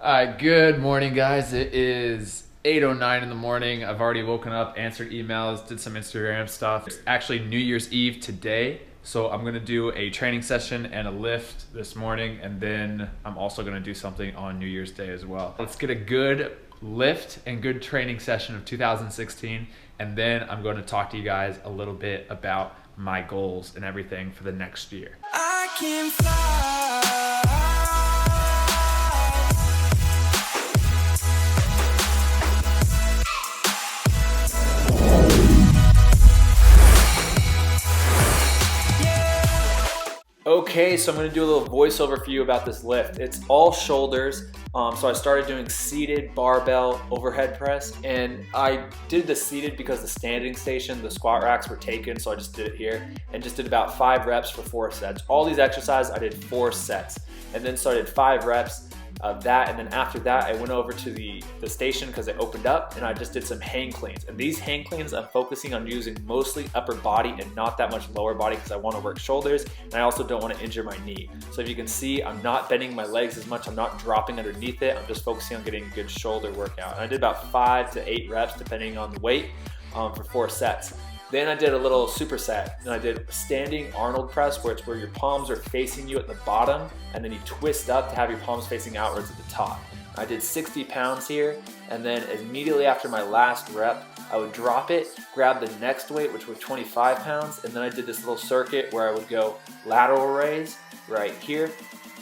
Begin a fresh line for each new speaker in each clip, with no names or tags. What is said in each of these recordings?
Good morning, guys. It is 8:09 in the morning. I've already woken up, answered emails, did some Instagram stuff. It's actually New Year's Eve today, so I'm gonna do a training session and a lift this morning, and then I'm also gonna do something on New Year's Day as well. Let's get a good lift and good training session of 2016, and then I'm going to talk to you guys a little bit about my goals and everything for the next year.
I can fly.
Okay, so I'm going to do a little voiceover for you about this lift. It's all shoulders. So I started doing seated barbell overhead press, and I did the seated because the standing station, the squat racks were taken, so I just did it here and just did about 5 reps for 4 sets. All these exercises I did 4 sets, and then started 5 reps of that, and then after that I went over to the station because it opened up, and I just did some hang cleans. And these hang cleans I'm focusing on using mostly upper body and not that much lower body because I want to work shoulders, and I also don't want to injure my knee. So if you can see, I'm not bending my legs as much, I'm not dropping underneath it, I'm just focusing on getting a good shoulder workout. And I did about 5 to 8 reps depending on the weight for 4 sets. Then I did a little superset, and I did standing Arnold press, where it's where your palms are facing you at the bottom, and then you twist up to have your palms facing outwards at the top. I did 60 pounds here, and then immediately after my last rep, I would drop it, grab the next weight, which was 25 pounds, and then I did this little circuit where I would go lateral raise right here.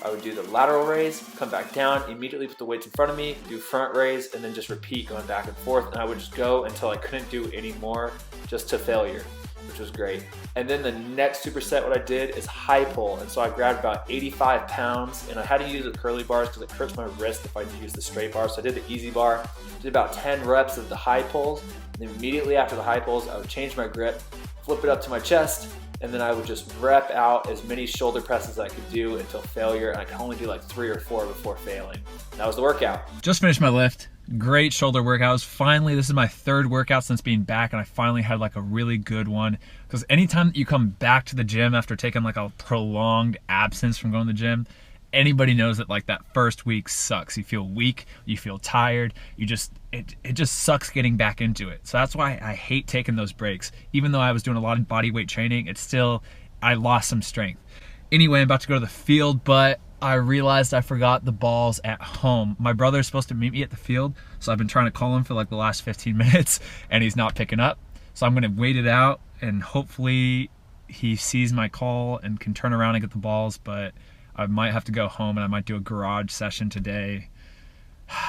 I would do the lateral raise, come back down, immediately put the weights in front of me, do front raise, and then just repeat going back and forth. And I would just go until I couldn't do any more, just to failure, which was great. And then the next superset, what I did is high pull. And so I grabbed about 85 pounds, and I had to use the curly bars because it hurts my wrist if I use the straight bar. So I did the easy bar, did about 10 reps of the high pulls. And then immediately after the high pulls, I would change my grip, flip it up to my chest, and then I would just rep out as many shoulder presses as I could do until failure, and I could only do like 3 or 4 before failing. That was the workout.
Just finished my lift. Great shoulder workouts. Finally, this is my 3rd workout since being back, and I finally had like a really good one. Because anytime that you come back to the gym after taking like a prolonged absence from going to the gym, anybody knows that like that first week sucks. You feel weak, you feel tired, it just sucks getting back into it. So that's why I hate taking those breaks. Even though I was doing a lot of body weight training, I lost some strength. Anyway, I'm about to go to the field, but I realized I forgot the balls at home. My brother's supposed to meet me at the field, so I've been trying to call him for like the last 15 minutes and he's not picking up. So I'm gonna wait it out and hopefully he sees my call and can turn around and get the balls, but I might have to go home and I might do a garage session today.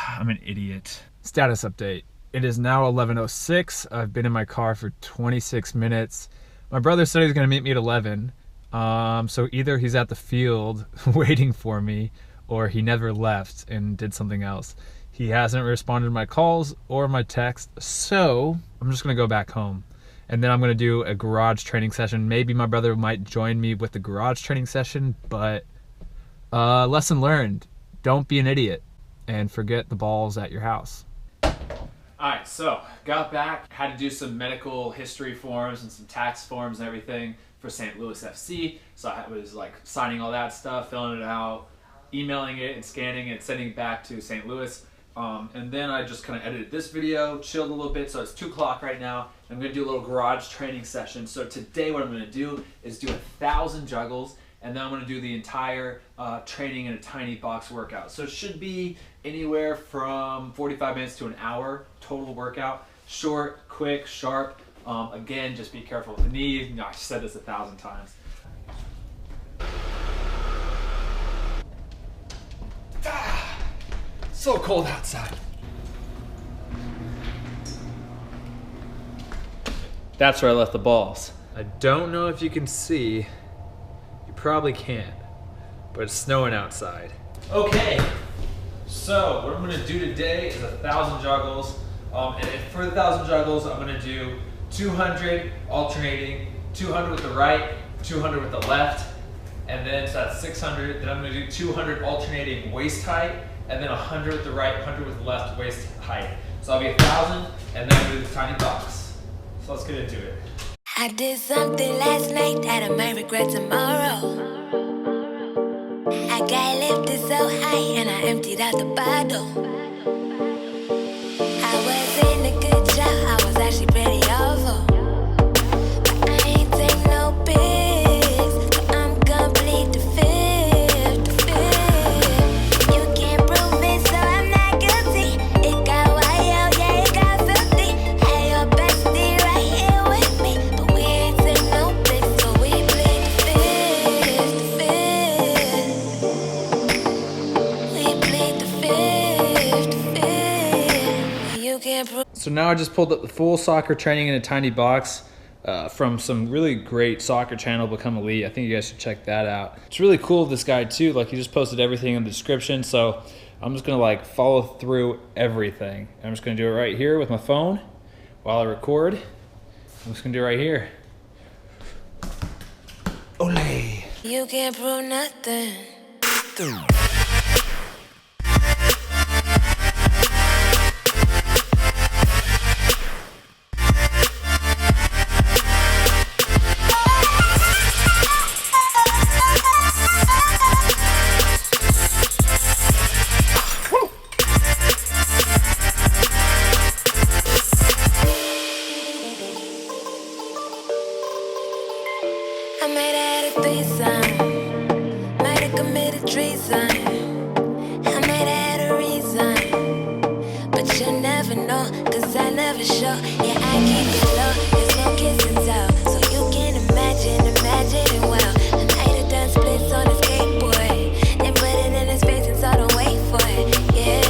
I'm an idiot. Status update. It is now 11:06. I've been in my car for 26 minutes. My brother said he's gonna meet me at 11. So either he's at the field waiting for me or he never left and did something else. He hasn't responded to my calls or my text, so I'm just gonna go back home. And then I'm gonna do a garage training session. Maybe my brother might join me with the garage training session, but lesson learned, don't be an idiot and forget the balls at your house. Alright, so got back, had to do some medical history forms and some tax forms and everything for St. Louis FC. So I was like signing all that stuff, filling it out, emailing it and scanning it, sending it back to St. Louis. And then I just kind of edited this video, chilled a little bit, so it's 2 o'clock right now. I'm going to do a little garage training session. So today what I'm going to do is do 1,000 juggles, and then I'm going to do the entire training in a tiny box workout. So it should be anywhere from 45 minutes to an hour total workout. Short, quick, sharp. Again, just be careful with the knee. You know, I've said this 1,000 times. So cold outside. That's where I left the balls. I don't know if you can see. You probably can't, but it's snowing outside. Okay, so what I'm gonna do today is 1,000 juggles. And for the 1,000 juggles, I'm gonna do 200 alternating, 200 with the right, 200 with the left, and then so that's 600. Then I'm gonna do 200 alternating waist height, and then 100 with the right, 100 with the left waist height. So I'll be 1,000, and then I'm gonna do the tiny box. So let's get into it.
I did something last night that I might regret tomorrow. I got lifted so high and I emptied out the bottle. I was in a good job, I was actually pretty awful. But I ain't take no pics, so I'm complete to fifth, to fifth. You can't prove it, so I'm not guilty. It got wild, yeah, it got filthy. Had your bestie right here with me, but we ain't take no pics, so we played the fifth, to fifth. We played the fifth, to fifth. You can't prove.
So now I just pulled up the full soccer training in a tiny box from some really great soccer channel, Become Elite. I think you guys should check that out. It's really cool of this guy too. Like, he just posted everything in the description. So I'm just gonna like follow through everything. I'm just gonna do it right here with my phone while I record. I'm just gonna do it right here. Ole.
You can't prove nothing. I might have had a threesome, might have committed treason. I might have had a reason, but you'll never know, cause I never show. Yeah, I keep it low, there's no kiss and tell. So you can imagine it well. I might have done splits on a skateboard, then put it in his face and told him wait for it. Yeah,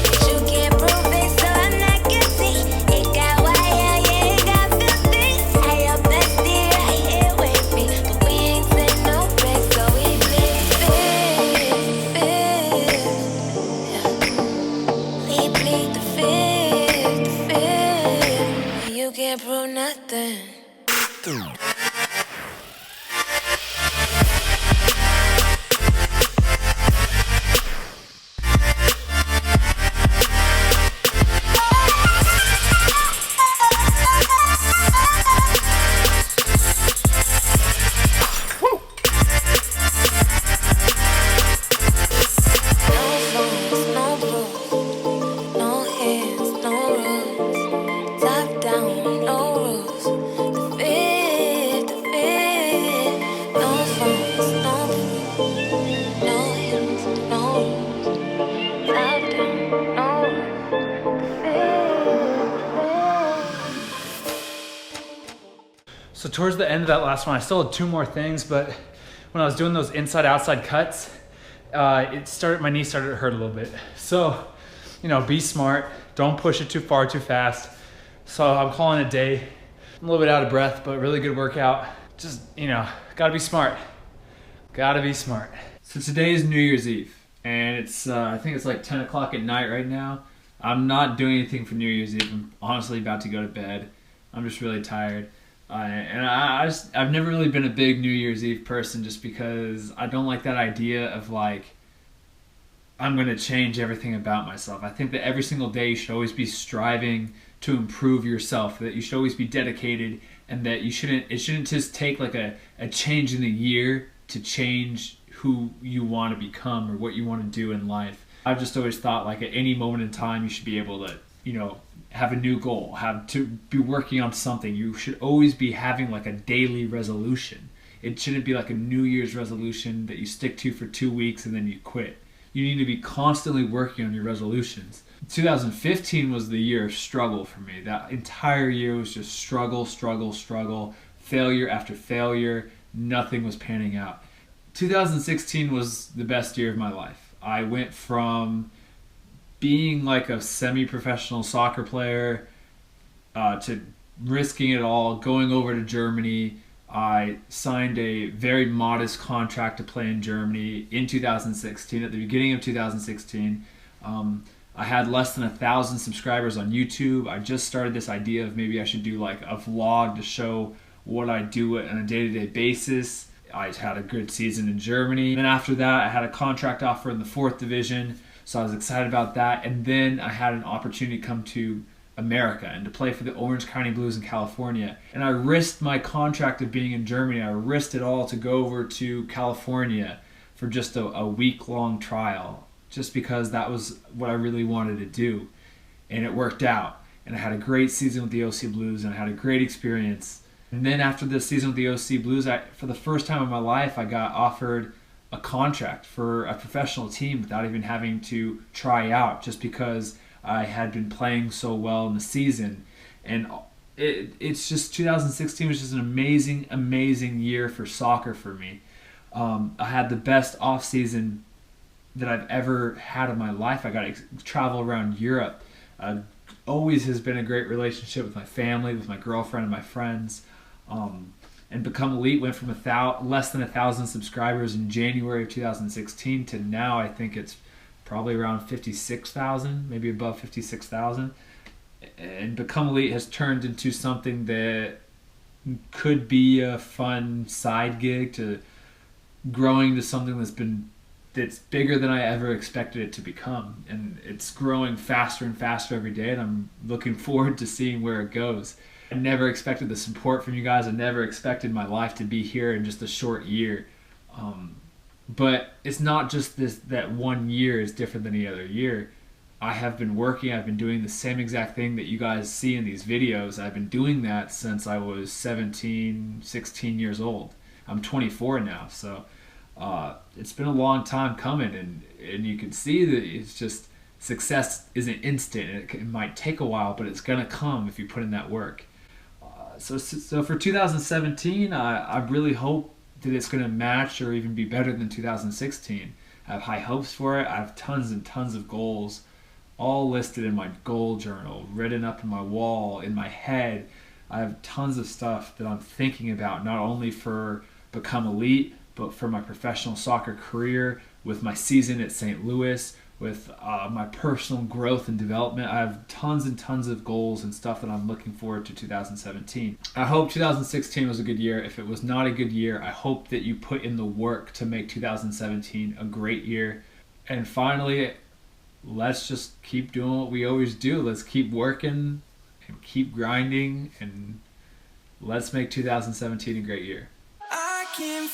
but you can't prove it, so I'm not guilty. It got wild, yeah, it got filthy. Had your bestie right here with me, but we ain't said no break, so we played fifth, fifth. Yeah. We played the fifth, fifth. You can't prove nothing. No phones, no rules, no hands, no rules. Top down, no rules. The fifth, the fifth. No phones, no rules, no hands, no rules. Top down, no rules. The fifth.
So towards the end of that last one, I still had two more things, but when I was doing those inside-outside cuts, my knee started to hurt a little bit. So, be smart. Don't push it too far too fast. So I'm calling it a day. I'm a little bit out of breath, but really good workout. Just, gotta be smart. Gotta be smart. So today is New Year's Eve, and it's I think it's like 10 o'clock at night right now. I'm not doing anything for New Year's Eve. I'm honestly about to go to bed. I'm just really tired. I've never really been a big New Year's Eve person, just because I don't like that idea of like, I'm going to change everything about myself. I think that every single day you should always be striving to improve yourself, that you should always be dedicated, and that it shouldn't just take like a change in the year to change who you want to become or what you want to do in life. I've just always thought like at any moment in time you should be able to, have a new goal, have to be working on something. You should always be having like a daily resolution. It shouldn't be like a New Year's resolution that you stick to for 2 weeks and then you quit. You need to be constantly working on your resolutions. 2015 was the year of struggle for me. That entire year was just struggle, failure after failure. Nothing was panning out. 2016 was the best year of my life. I went from being like a semi-professional soccer player to risking it all, going over to Germany. I signed a very modest contract to play in Germany in 2016, at the beginning of 2016. I had less than 1,000 subscribers on YouTube. I just started this idea of maybe I should do like a vlog to show what I do on a day-to-day basis. I had a good season in Germany. Then after that, I had a contract offer in the 4th division, so I was excited about that. And then I had an opportunity to come to America and to play for the Orange County Blues in California. And I risked my contract of being in Germany. I risked it all to go over to California for just a week-long trial, just because that was what I really wanted to do. And it worked out. And I had a great season with the OC Blues, and I had a great experience. And then after the season with the OC Blues, for the first time in my life, I got offered a contract for a professional team without even having to try out, just because I had been playing so well in the season. And it's just 2016 was just an amazing year for soccer for me. I had the best offseason that I've ever had in my life. I got to travel around Europe. Always has been a great relationship with my family, with my girlfriend and my friends. And Become Elite went from less than 1,000 subscribers in January of 2016 to now I think it's probably around 56,000, maybe above 56,000. And Become Elite has turned into something that could be a fun side gig to growing to something that's bigger than I ever expected it to become. And it's growing faster and faster every day, and I'm looking forward to seeing where it goes. I never expected the support from you guys. I never expected my life to be here in just a short year. But it's not just that 1 year is different than any other year. I have been working. I've been doing the same exact thing that you guys see in these videos. I've been doing that since I was 17, 16 years old. I'm 24 now, so it's been a long time coming, and you can see that it's just success isn't instant. It might take a while, but it's gonna come if you put in that work. So for 2017, I really hope that it's going to match or even be better than 2016. I have high hopes for it. I have tons and tons of goals, all listed in my goal journal, written up in my wall, in my head. I have tons of stuff that I'm thinking about, not only for Become Elite, but for my professional soccer career, with my season at St. Louis, with my personal growth and development. I have tons and tons of goals and stuff that I'm looking forward to 2017. I hope 2016 was a good year. If it was not a good year, I hope that you put in the work to make 2017 a great year. And finally, let's just keep doing what we always do. Let's keep working and keep grinding, and let's make 2017 a great year.
I can